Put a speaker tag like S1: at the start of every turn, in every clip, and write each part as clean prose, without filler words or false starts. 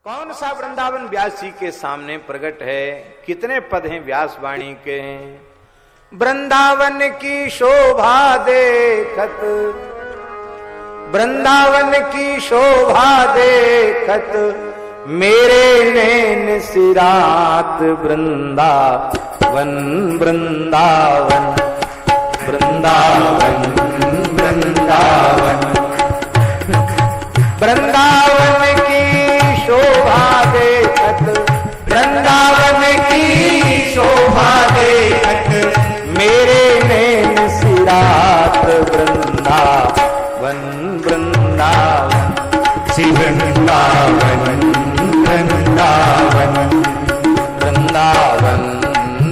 S1: कौन सा वृंदावन व्यास जी के सामने प्रकट है? कितने पद हैं व्यास वाणी के? वृंदावन की शोभा देखत, वृंदावन की शोभा देखत, मेरे नैन सिरात वृंदावन वृंदावन वृंदावन वृंदावन। वृंदावन की शोभा देखत, वृंदावन की शोभा देखत, मेरे नैन सिरात वृंदावन वृंदावन। श्री वृंदावन वृंदावन वृंदावन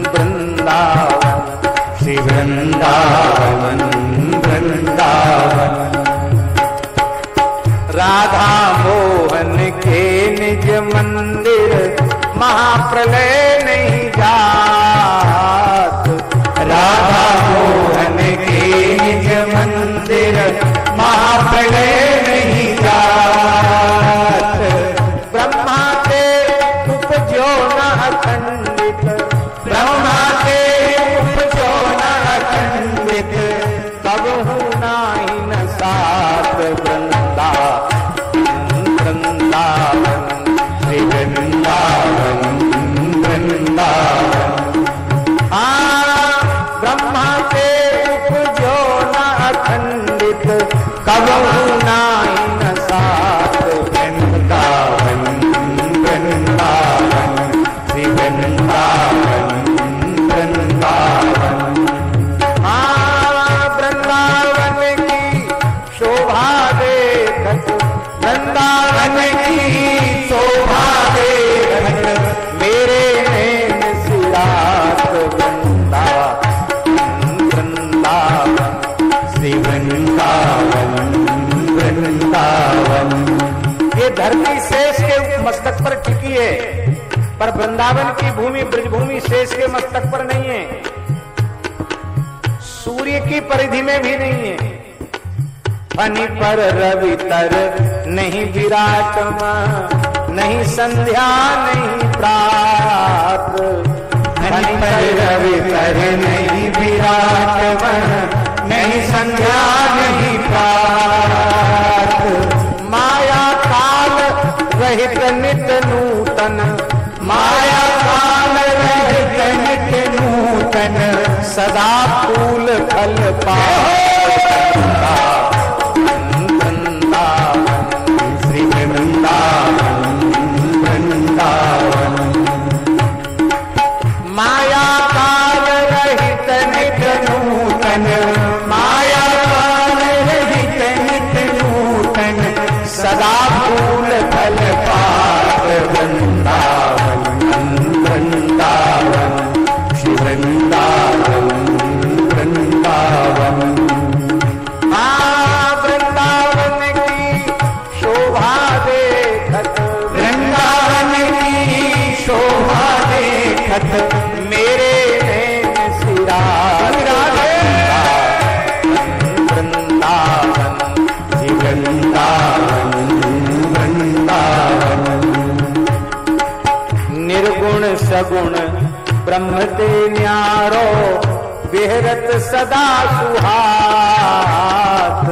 S1: वृंदावन। श्री वृंदावन वृंदावन। राधा मोहन के निज मंदिर महाप्रलय नहीं जात। राधा मोहन के निज मंदिर महाप्रलय नहीं जात। ब्रह्मा के उपजो न अखंडित, ब्रह्मा के उपजो न अखंडित, तब हूँ नाही न सात वृंदावन वृंदावन। श्री वृंदावन वृंदावन। ब्रह्मा के उपजो न अखंडित, कब हूँ नाही न सात वृंदावन वृंदावन। श्री वृंदावन वृंदावन। वृंदावन की शोभा देखत, वृंदावन की शोभा देखत, मेरे नैन सिरात वृंदावन वृंदावन। श्री वृंदावन वृंदावन। ये धरती शेष के मस्तक पर टिकी है, पर वृंदावन की भूमि ब्रजभूमि शेष के मस्तक पर नहीं है, सूर्य की परिधि में भी नहीं है। फनी पर रवि तर नहीं विराट में, नहीं संध्या नहीं प्रात। फनी पर रवि तर नहीं विराट में, नहीं संध्या नहीं प्रात। माया काल रहित नित नूतन, माया काल रहित नित नूतन, सदा फूल फल पाए वृंदावन। श्री वृंदावन वृंदावन। माया काल रहित नित नूतन, माया काल रहित नित नूतन, सदा फूल फल पाए वृंदावन वृंदावन। श्री वृंदावन वृंदावन। वृंदावन की शोभा देखत, वृंदावन की शोभा देखत, मेरे नैन सिरात वृंदावन। श्री वृंदावन वृंदावन। निर्गुण सगुण ब्रह्म ते न्यारो, विहरत सदा सुहात।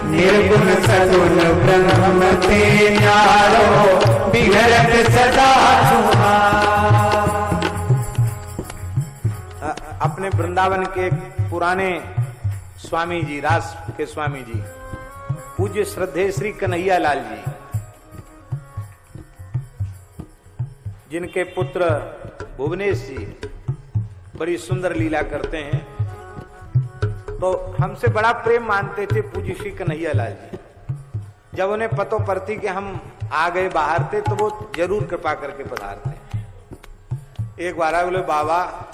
S1: निर्गुण सगुण ब्रह्म ते न्यारो, विहरत सदा सुहात। अपने वृंदावन के पुराने स्वामी जी, रास के स्वामी जी, पूज्य श्रद्धेय श्री कन्हैया लाल जी, जिनके पुत्र भुवनेश जी बड़ी सुंदर लीला करते हैं, तो हमसे बड़ा प्रेम मानते थे पूज्य श्री कन्हैया लाल जी। जब उन्हें पतो पड़ती कि हम आ गए बाहर थे, तो वो जरूर कृपा करके पधारते। एक बार बोले, बाबा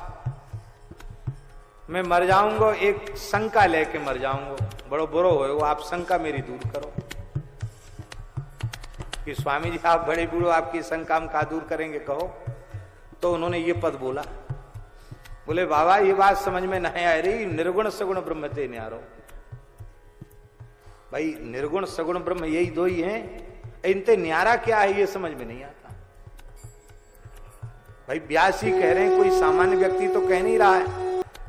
S1: मैं मर जाऊंगा, एक शंका लेके मर जाऊंगा, बड़ो बुरो हो, आप शंका मेरी दूर करो। कि स्वामी जी आप बड़े बूढ़ो, आपकी शंका हम कहाँ दूर करेंगे, कहो। तो उन्होंने ये पद बोला, बोले बाबा ये बात समझ में नहीं आ रही, निर्गुण सगुण ब्रह्म ते न्यारो। भाई निर्गुण सगुण ब्रह्म यही दो ही हैं, इनते न्यारा क्या है ये समझ में नहीं आता। भाई व्यास ही कह रहे हैं, कोई सामान्य व्यक्ति तो कह नहीं रहा है।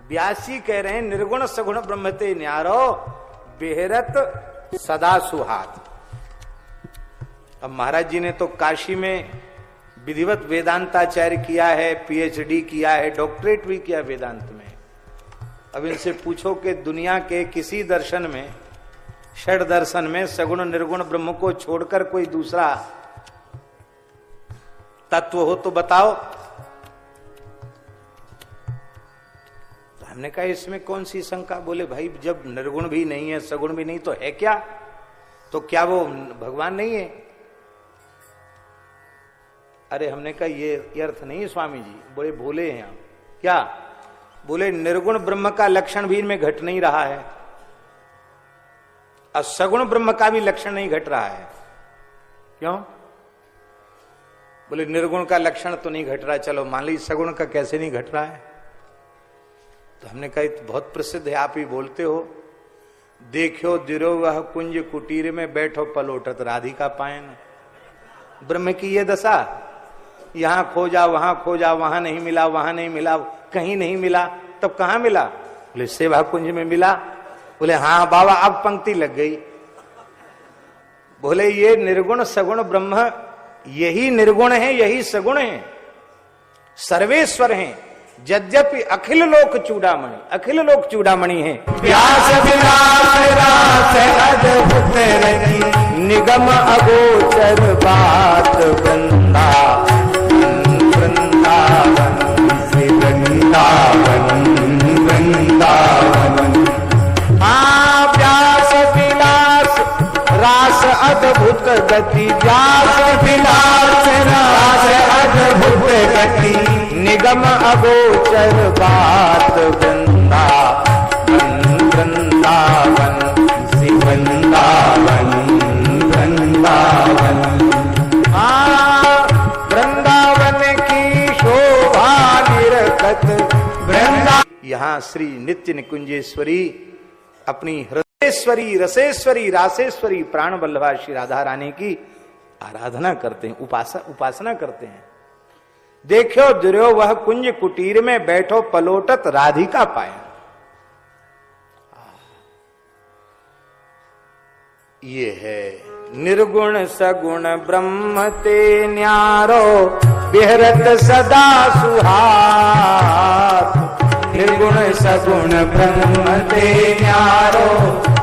S1: व्यास ही कह रहे हैं निर्गुण सगुण ब्रह्मते न्यारो बेहरत सदा सुहात। अब महाराज जी ने तो काशी में विधिवत वेदांताचार्य किया है, पीएचडी किया है, डॉक्टरेट भी किया वेदांत में। अब इनसे पूछो कि दुनिया के किसी दर्शन में, षड दर्शन में सगुण निर्गुण ब्रह्म को छोड़कर कोई दूसरा तत्व हो तो बताओ। तो हमने कहा इसमें कौन सी शंका। बोले भाई जब निर्गुण भी नहीं है सगुण भी नहीं तो है क्या? तो क्या वो भगवान नहीं है? अरे हमने कहा ये अर्थ नहीं है स्वामी जी। बोले भोले हैं आप क्या? बोले निर्गुण ब्रह्म का लक्षण भी इनमें घट नहीं रहा है और सगुण ब्रह्म का भी लक्षण नहीं घट रहा है। क्यों? बोले निर्गुण का लक्षण तो नहीं घट रहा, चलो मान ली सगुण का कैसे नहीं घट रहा है? तो हमने कहा तो बहुत प्रसिद्ध है, आप ही बोलते हो। देखो दिरो वह कुंज कुटीर में बैठो पलोटत राधिका पायन। ब्रह्म की ये दशा, यहां खोजा वहां खोजा, वहां नहीं मिला, वहां नहीं मिला, कहीं नहीं मिला, तब कहां मिला? बोले सेवा कुंज में मिला। बोले हाँ बाबा अब पंक्ति लग गई। बोले ये निर्गुण सगुण ब्रह्म यही निर्गुण है, यही सगुण है, सर्वेश्वर हैं। यद्यपि अखिल लोक चूड़ामणि, अखिल लोक चूड़ामणि है।
S2: व्यास विलास रास अद्भुत रति
S1: निगम अगोचर बात वृंदा वृंदावन
S2: से वृंदावन वृंदावन।
S1: हाँ व्यास विलास रास अद्भुत गति, व्यास
S2: विलास रास अद्भुत गति
S1: निगम अगोचर बात वृंदावन वृंदावन
S2: से वृंदावन वृंदावन।
S1: वृंदावन की शोभा निरखत
S2: वृंदा।
S1: यहाँ श्री नित्य निकुंजेश्वरी अपनी हृदयेश्वरी रसेश्वरी रासेश्वरी प्राण वल्लभा श्री राधा रानी की आराधना करते हैं, उपासना करते हैं। देखो दुर्यो वह कुंज कुटीर में बैठो पलोटत राधिका पायन। ये है निर्गुण सगुण ब्रह्म ते न्यारो बेहरत सदा सुहात।
S2: निर्गुण सगुण ब्रह्म ते न्यारो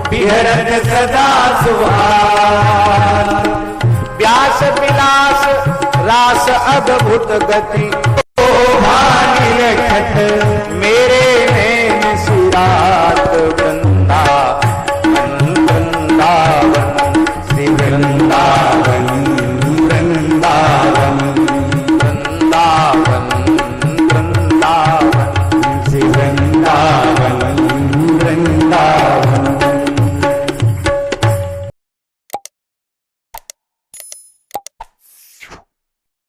S2: बिहरत सदा सुहात।
S1: व्यास विलास रास अद्भुत गति
S2: भानी रखत